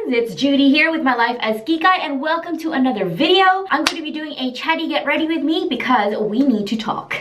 friends, it's Judy here with my life as Kikay, and welcome to another video. I'm going to be doing a chatty get ready with me because we need to talk.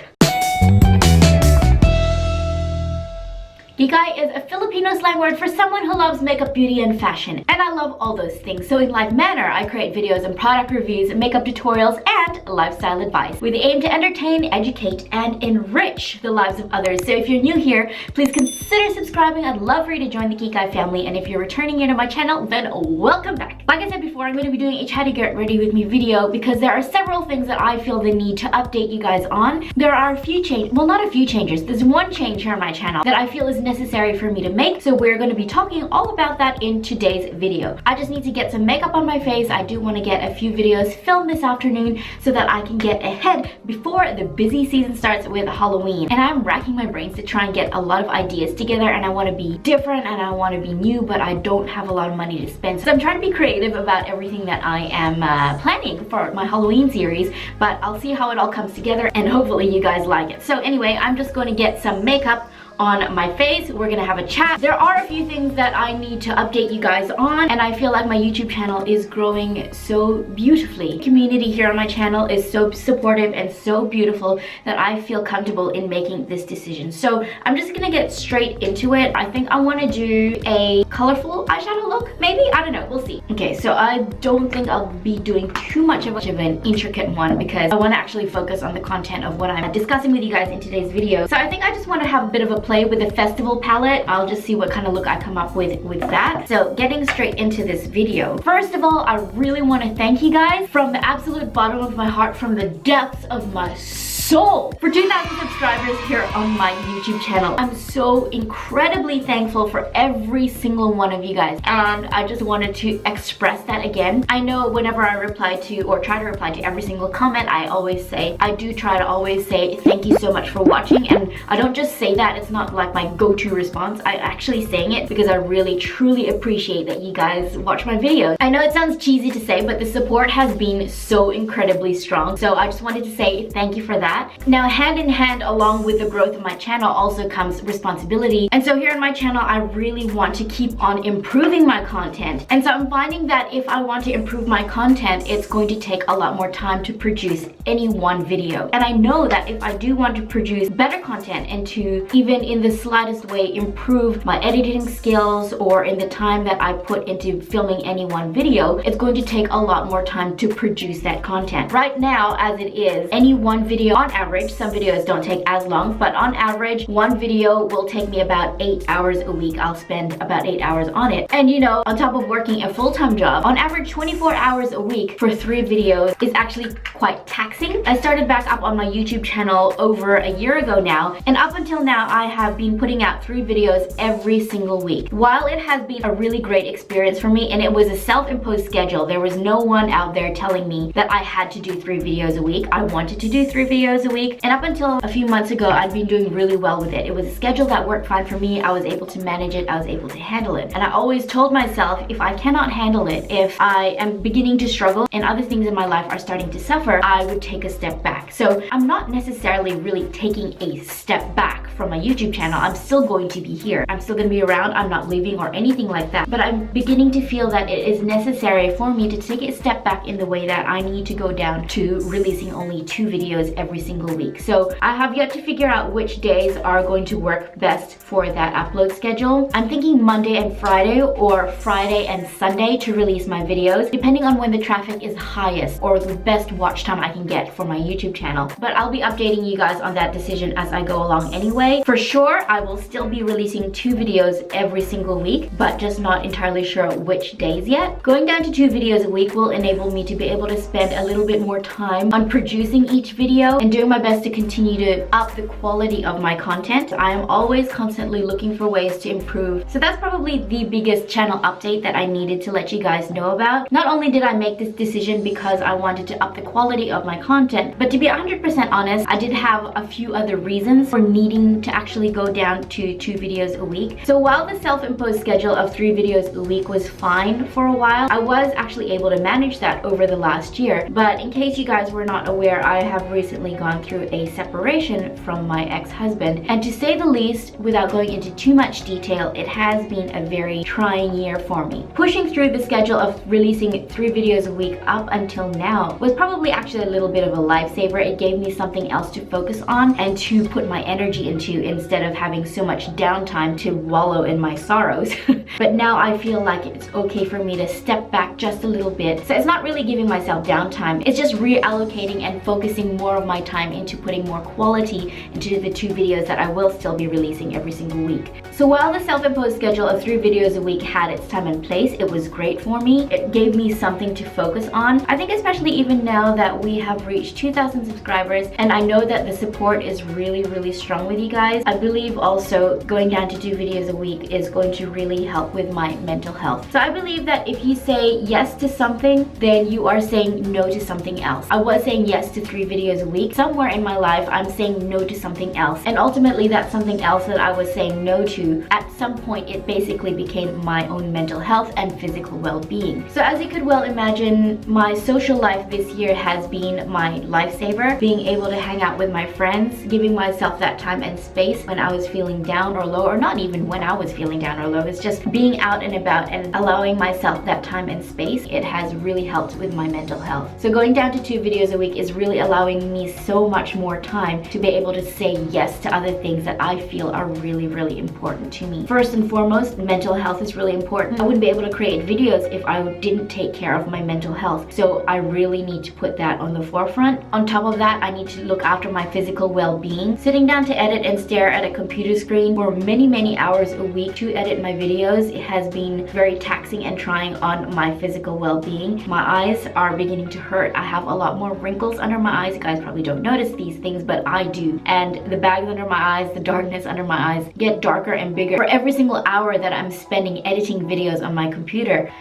Kikay is a Filipino slang word for someone who loves makeup, beauty, and fashion. And I love all those things. So in like manner, I create videos and product reviews, makeup tutorials, and lifestyle advice with the aim to entertain, educate, and enrich the lives of others. So if you're new here, please consider subscribing. I'd love for you to join the Kikay family. And if you're returning here to my channel, then welcome back. Like I said before, I'm going to be doing a chatty get ready with me video because there are several things that I feel the need to update you guys on. There are a few changes, well, not a few changes. There's one change here on my channel that I feel is necessary for me to make, so we're going to be talking all about that in today's video. I just need to get some makeup on my face. I do want to get a few videos filmed this afternoon so that I can get ahead before the busy season starts with Halloween. And I'm racking my brains to try and get a lot of ideas together, and I want to be different and I want to be new, but I don't have a lot of money to spend, so I'm trying to be creative about everything that I am planning for my Halloween series. But I'll see how it all comes together, and hopefully you guys like it. So anyway, I'm just going to get some makeup on my face. We're gonna have a chat. There are a few things that I need to update you guys on, and I feel like my YouTube channel is growing so beautifully. The community here on my channel is so supportive and so beautiful that I feel comfortable in making this decision. So I'm just gonna get straight into it. I think I want to do a colorful eyeshadow look, maybe? I don't know, we'll see. Okay, so I don't think I'll be doing too much of an intricate one because I want to actually focus on the content of what I'm discussing with you guys in today's video. So I think I just want to have a bit of a play with the festival palette. I'll just see what kind of look I come up with that. So getting straight into this video. First of all, I really want to thank you guys from the absolute bottom of my heart, from the depths of my soul, for 2,000 subscribers here on my YouTube channel. I'm so incredibly thankful for every single one of you guys, and I just wanted to express that again. I know whenever I reply to or try to reply to every single comment, I do try to always say thank you so much for watching, and I don't just say that. It's not like my go-to response. I'm actually saying it because I really truly appreciate that you guys watch my videos. I know it sounds cheesy to say, but the support has been so incredibly strong, so I just wanted to say thank you for that. Now, hand in hand along with the growth of my channel also comes responsibility, and so here on my channel I really want to keep on improving my content. And so I'm finding that if I want to improve my content, it's going to take a lot more time to produce any one video. And I know that if I do want to produce better content and to even in the slightest way improve my editing skills or in the time that I put into filming any one video, it's going to take a lot more time to produce that content. Right now, as it is, any one video, on average, some videos don't take as long, but on average, one video will take me about 8 hours a week. I'll spend about 8 hours on it. And you know, on top of working a full-time job, on average 24 hours a week for 3 videos is actually quite taxing. I started back up on my YouTube channel over a year ago now, and up until now, I have been putting out 3 videos every single week. While it has been a really great experience for me, and it was a self-imposed schedule, there was no one out there telling me that I had to do 3 videos a week. I wanted to do 3 videos a week, and up until a few months ago, I'd been doing really well with it. It was a schedule that worked fine for me. I was able to manage it. I was able to handle it. And I always told myself, if I cannot handle it, if I am beginning to struggle and other things in my life are starting to suffer, I would take a step back. So I'm not necessarily really taking a step back from my YouTube channel. I'm still going to be here. I'm still going to be around. I'm not leaving or anything like that. But I'm beginning to feel that it is necessary for me to take a step back in the way that I need to go down to releasing only 2 videos every single week. So I have yet to figure out which days are going to work best for that upload schedule. I'm thinking Monday and Friday, or Friday and Sunday to release my videos, depending on when the traffic is highest or the best watch time I can get for my YouTube channel. But I'll be updating you guys on that decision as I go along anyway. For sure, I will still be releasing 2 videos every single week, but just not entirely sure which days yet. Going down to 2 videos a week will enable me to be able to spend a little bit more time on producing each video and doing my best to continue to up the quality of my content. I am always constantly looking for ways to improve. So that's probably the biggest channel update that I needed to let you guys know about. Not only did I make this decision because I wanted to up the quality of my content, but to be 100% honest, I did have a few other reasons for needing to actually go down to 2 videos a week. So while the self-imposed schedule of 3 videos a week was fine for a while, I was actually able to manage that over the last year. But in case you guys were not aware, I have recently gone gone through a separation from my ex-husband, and to say the least, without going into too much detail, it has been a very trying year for me. Pushing through the schedule of releasing 3 videos a week up until now was probably actually a little bit of a lifesaver. It gave me something else to focus on and to put my energy into instead of having so much downtime to wallow in my sorrows. But now I feel like it's okay for me to step back just a little bit. So it's not really giving myself downtime. It's just reallocating and focusing more of my time into putting more quality into the 2 videos that I will still be releasing every single week. So while the self-imposed schedule of 3 videos a week had its time and place, it was great for me. It gave me something to focus on. I think especially even now that we have reached 2,000 subscribers and I know that the support is really strong with you guys, I believe also going down to 2 videos a week is going to really help with my mental health. So I believe that if you say yes to something, then you are saying no to something else. I was saying yes to 3 videos a week. Somewhere in my life, I'm saying no to something else. And ultimately, that something else that I was saying no to, at some point, it basically became my own mental health and physical well-being. So as you could well imagine, my social life this year has been my lifesaver. Being able to hang out with my friends, giving myself that time and space when I was feeling down or low, or not even when I was feeling down or low. It's just being out and about and allowing myself that time and space. It has really helped with my mental health. So going down to 2 videos a week is really allowing me so much more time to be able to say yes to other things that I feel are really important to me. First and foremost, mental health is really important. I wouldn't be able to create videos if I didn't take care of my mental health. So I really need to put that on the forefront. On top of that, I need to look after my physical well-being. Sitting down to edit and stare at a computer screen for many hours a week to edit my videos, it has been very taxing and trying on my physical well-being. My eyes are beginning to hurt. I have a lot more wrinkles under my eyes. You guys probably don't notice these things, but I do. And the bags under my eyes, the darkness under my eyes get darker and bigger for every single hour that I'm spending editing videos on my computer.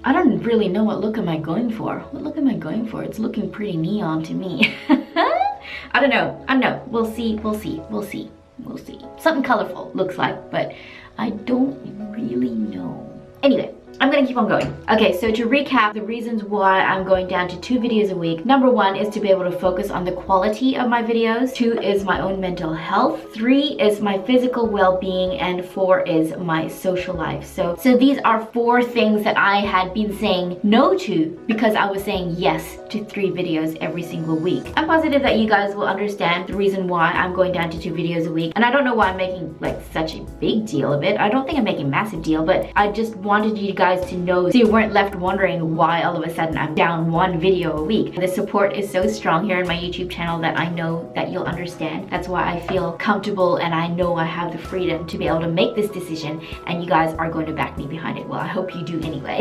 I don't really know what look am I going for. What look am I going for? It's looking pretty neon to me. I don't know. We'll see. Something colorful looks like, but I don't really know. Anyway, I'm gonna keep on going. Okay, so to recap the reasons why I'm going down to 2 videos a week. Number 1 is to be able to focus on the quality of my videos. 2 is my own mental health. 3 is my physical well-being, and 4 is my social life. So these are 4 things that I had been saying no to because I was saying yes to 3 videos every single week. I'm positive that you guys will understand the reason why I'm going down to 2 videos a week. And I don't know why I'm making like such a big deal of it. I don't think I'm making a massive deal, but I just wanted you guys to know so you weren't left wondering why all of a sudden I'm down 1 video a week. The support is so strong here on my YouTube channel that I know that you'll understand. That's why I feel comfortable and I know I have the freedom to be able to make this decision, and you guys are going to back me behind it. Well, I hope you do anyway.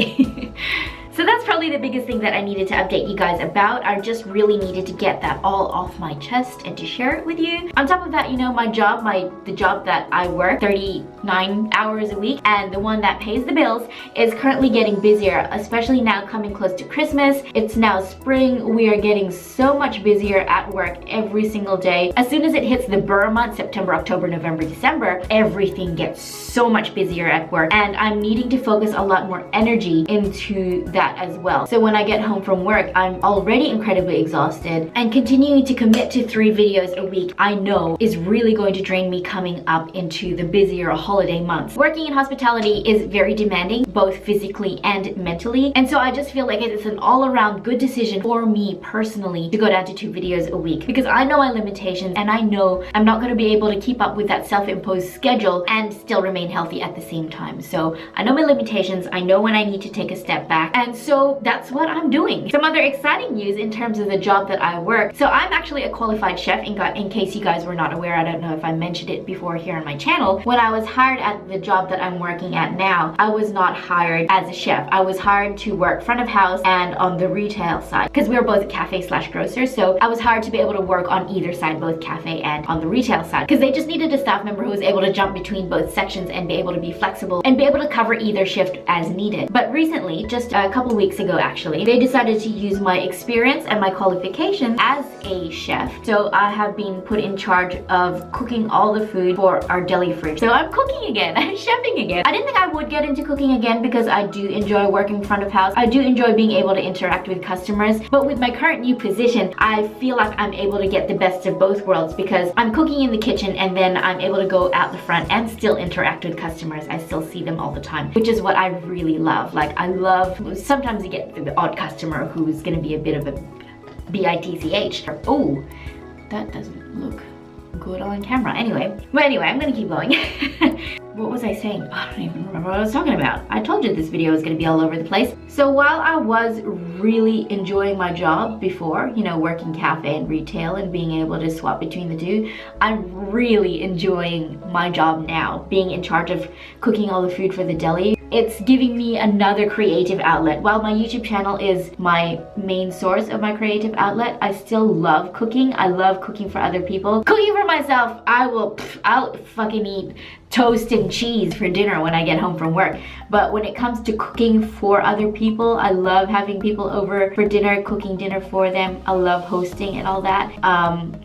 So that's probably the biggest thing that I needed to update you guys about. I just really needed to get that all off my chest and to share it with you. On top of that, you know, my job, the job that I work 39 hours a week, and the one that pays the bills, is currently getting busier, especially now coming close to Christmas. It's now spring. We are getting so much busier at work every single day. As soon as it hits the Burr month, September, October, November, December, everything gets so much busier at work, and I'm needing to focus a lot more energy into that as well. So when I get home from work, I'm already incredibly exhausted, and continuing to commit to 3 videos a week, I know is really going to drain me coming up into the busier holiday months. Working in hospitality is very demanding, both physically and mentally, and so I just feel like it's an all-around good decision for me personally to go down to 2 videos a week, because I know my limitations and I know I'm not going to be able to keep up with that self-imposed schedule and still remain healthy at the same time. So I know my limitations, I know when I need to take a step back, and so that's what I'm doing. Some other exciting news in terms of the job that I work. So I'm actually a qualified chef, in case you guys were not aware. I don't know if I mentioned it before here on my channel. When I was hired at the job that I'm working at now, I was not hired as a chef. I was hired to work front of house and on the retail side, because we were both cafe/grocers. So I was hired to be able to work on either side, both cafe and on the retail side, because they just needed a staff member who was able to jump between both sections and be able to be flexible and be able to cover either shift as needed. But recently, just a couple weeks ago actually. They decided to use my experience and my qualifications as a chef. So I have been put in charge of cooking all the food for our deli fridge. So I'm cooking again, I'm chefing again. I didn't think I would get into cooking again because I do enjoy working front of house. I do enjoy being able to interact with customers, but with my current new position, I feel like I'm able to get the best of both worlds because I'm cooking in the kitchen and then I'm able to go out the front and still interact with customers. I still see them all the time, which is what I really love. Like I love, sometimes you get the odd customer who's gonna be a bit of a bitch. Oh, that doesn't look good on camera. Anyway, I'm gonna keep going. What was I saying? I don't even remember what I was talking about. I told you this video was gonna be all over the place. So while I was really enjoying my job before, you know, working cafe and retail and being able to swap between the two, I'm really enjoying my job now, being in charge of cooking all the food for the deli. It's giving me another creative outlet. While my YouTube channel is my main source of my creative outlet, I still love cooking. I love cooking for other people. Cooking for myself, I'll fucking eat toast and cheese for dinner when I get home from work. But when it comes to cooking for other people, I love having people over for dinner, cooking dinner for them. I love hosting and all that.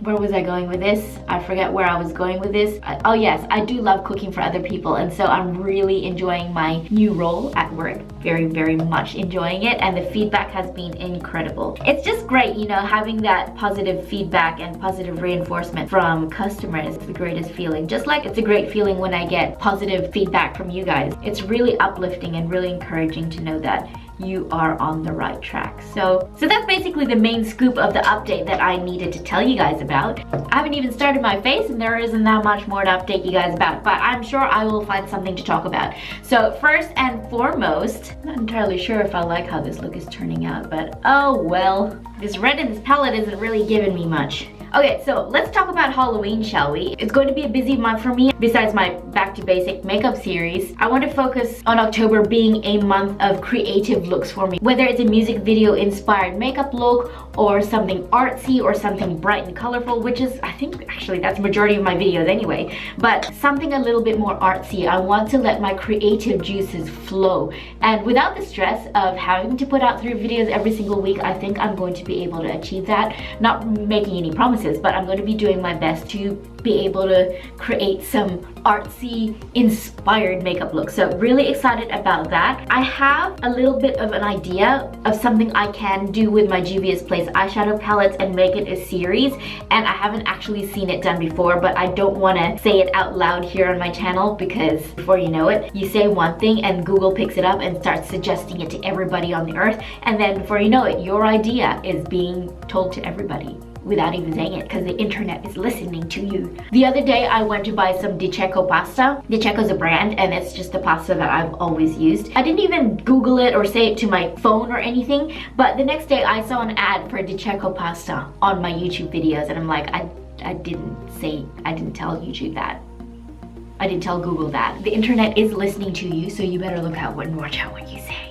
Where was I going with this? I forget where I was going with this. Oh yes, I do love cooking for other people, and so I'm really enjoying my new role at work. Very, very much enjoying it, and the feedback has been incredible. It's just great, you know, having that positive feedback and positive reinforcement from customers. It's the greatest feeling. Just like it's a great feeling when I get positive feedback from you guys. It's really uplifting and really encouraging to know that you are on the right track. So that's basically the main scoop of the update that I needed to tell you guys about. I haven't even started my face and there isn't that much more to update you guys about, but I'm sure I will find something to talk about. So first and foremost, I'm not entirely sure if I like how this look is turning out, but oh well. This red in this palette isn't really giving me much. Okay, so let's talk about Halloween, shall we? It's going to be a busy month for me. Besides my Back to Basic makeup series, I want to focus on October being a month of creative looks for me. Whether it's a music video inspired makeup look or something artsy or something bright and colorful, which is, I think actually that's the majority of my videos anyway, but something a little bit more artsy. I want to let my creative juices flow. And without the stress of having to put out 3 videos every single week, I think I'm going to be able to achieve that. Not making any promises, but I'm going to be doing my best to be able to create some artsy inspired makeup look. So really excited about that. I have a little bit of an idea of something I can do with my Juvia's Place eyeshadow palettes and make it a series, and I haven't actually seen it done before, but I don't want to say it out loud here on my channel because before you know it, you say one thing and Google picks it up and starts suggesting it to everybody on the earth, and then before you know it, your idea is being told to everybody without even saying it because the internet is listening to you. The other day I went to buy some Di Cecco pasta. Di Cecco is a brand and it's just a pasta that I've always used. I didn't even Google it or say it to my phone or anything, but the next day I saw an ad for Di Cecco pasta on my YouTube videos and I'm like, I didn't tell YouTube that. I didn't tell Google that. The internet is listening to you, so you better look out and watch out what you say.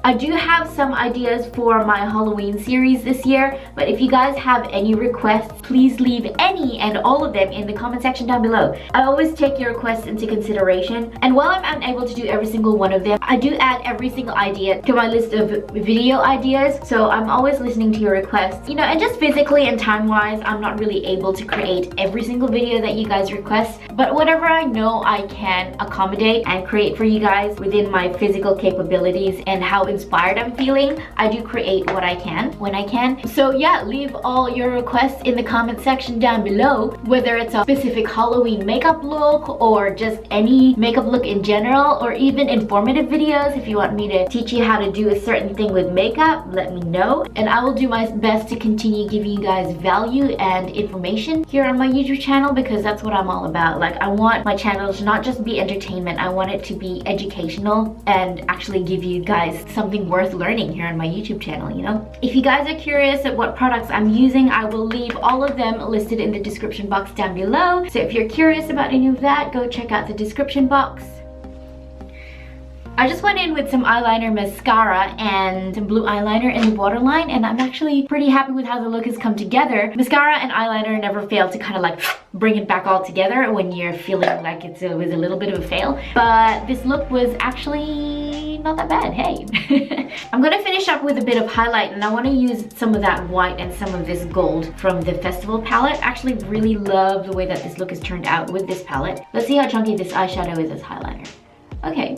I do have some ideas for my Halloween series this year, but if you guys have any requests, please leave any and all of them in the comment section down below. I always take your requests into consideration, and while I'm unable to do every single one of them, I do add every single idea to my list of video ideas, so I'm always listening to your requests. You know, and just physically and time-wise, I'm not really able to create every single video that you guys request, but whatever I know I can accommodate and create for you guys within my physical capabilities and how inspired I'm feeling, I do create what I can when I can. So yeah, leave all your requests in the comment section down below, whether it's a specific Halloween makeup look or just any makeup look in general, or even informative videos. If you want me to teach you how to do a certain thing with makeup, let me know, and I will do my best to continue giving you guys value and information here on my YouTube channel, because that's what I'm all about. Like, I want my channel to not just be entertainment, I want it to be educational and actually give you guys something worth learning here on my YouTube channel, you know? If you guys are curious at what products I'm using, I will leave all of them listed in the description box down below. So if you're curious about any of that, go check out the description box. I just went in with some eyeliner, mascara, and some blue eyeliner in the waterline, and I'm actually pretty happy with how the look has come together. Mascara and eyeliner never fail to kind of like bring it back all together when you're feeling like it was a little bit of a fail. But this look was actually not that bad, hey. I'm gonna finish up with a bit of highlight, and I want to use some of that white and some of this gold from the Festival palette. I actually really love the way that this look has turned out with this palette. Let's see how chunky this eyeshadow is as highlighter. Okay.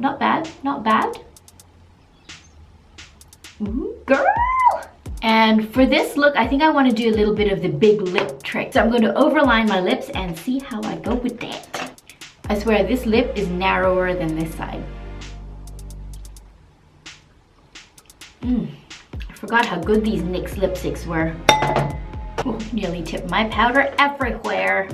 Not bad, not bad. Ooh, girl! And for this look, I think I want to do a little bit of the big lip trick. So I'm going to overline my lips and see how I go with that. I swear this lip is narrower than this side. I forgot how good these NYX lipsticks were. Ooh, nearly tipped my powder everywhere.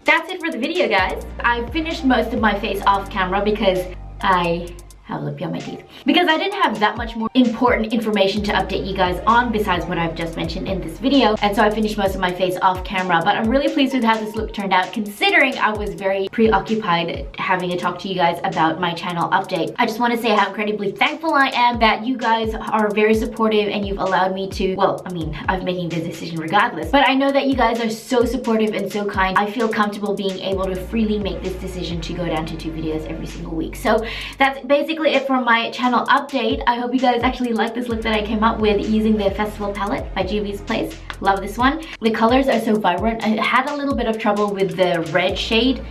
That's it for the video, guys. I finished most of my face off camera because I have lip on my teeth. Because I didn't have that much more important information to update you guys on besides what I've just mentioned in this video. And so I finished most of my face off camera, but I'm really pleased with how this look turned out considering I was very preoccupied having to talk to you guys about my channel update. I just want to say how incredibly thankful I am that you guys are very supportive and you've allowed me to, well, I mean, I'm making this decision regardless, but I know that you guys are so supportive and so kind. I feel comfortable being able to freely make this decision to go down to 2 videos every single week. So that's basically it for my channel update. I hope you guys actually like this look that I came up with using the Festival palette by Juvia's Place. Love this one. The colors are so vibrant. I had a little bit of trouble with the red shade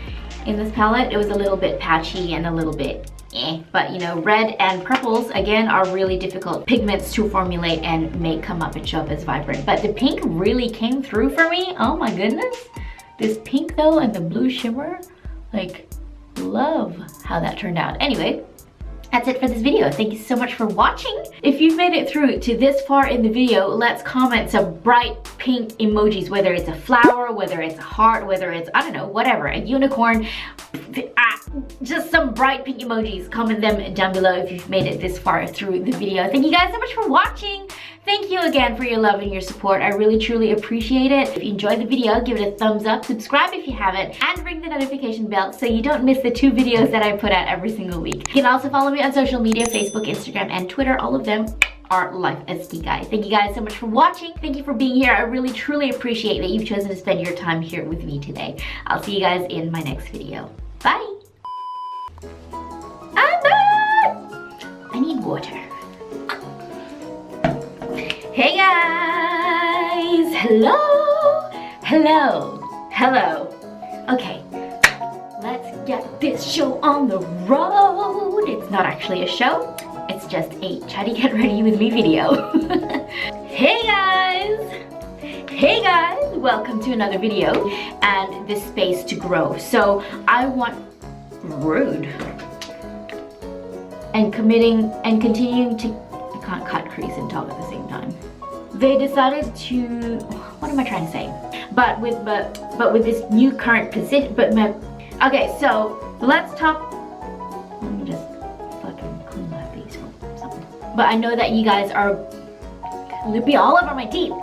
in this palette. It was a little bit patchy and a little bit but you know, red and purples again are really difficult pigments to formulate and make come up and show up as vibrant. But the pink really came through for me. Oh my goodness. This pink though and the blue shimmer, like, love how that turned out. Anyway, that's it for this video. Thank you so much for watching. If you've made it through to this far in the video, let's comment some bright pink emojis, whether it's a flower, whether it's a heart, whether it's, I don't know, whatever, a unicorn, just some bright pink emojis. Comment them down below if you've made it this far through the video. Thank you guys so much for watching. Thank you again for your love and your support. I really truly appreciate it. If you enjoyed the video, give it a thumbs up, subscribe if you haven't, and ring the notification bell so you don't miss the 2 videos that I put out every single week. You can also follow me on social media, Facebook, Instagram, and Twitter. All of them are lifeaskikay. Thank you guys so much for watching. Thank you for being here. I really truly appreciate that you've chosen to spend your time here with me today. I'll see you guys in my next video. Bye! I'm back! I need water. Hey guys! Hello! Hello! Hello! Okay, let's get this show on the road. It's not actually a show, it's just a try to get ready with me video. Hey guys! Hey guys! Welcome to another video and the space to grow. So I want rude and committing and continuing to, I can't cut, crease, and talk at the same time. They decided to, what am I trying to say? But with this new current position, okay, so let's talk. Let me just fucking clean my face or something. But I know that you guys are lippy all over my teeth.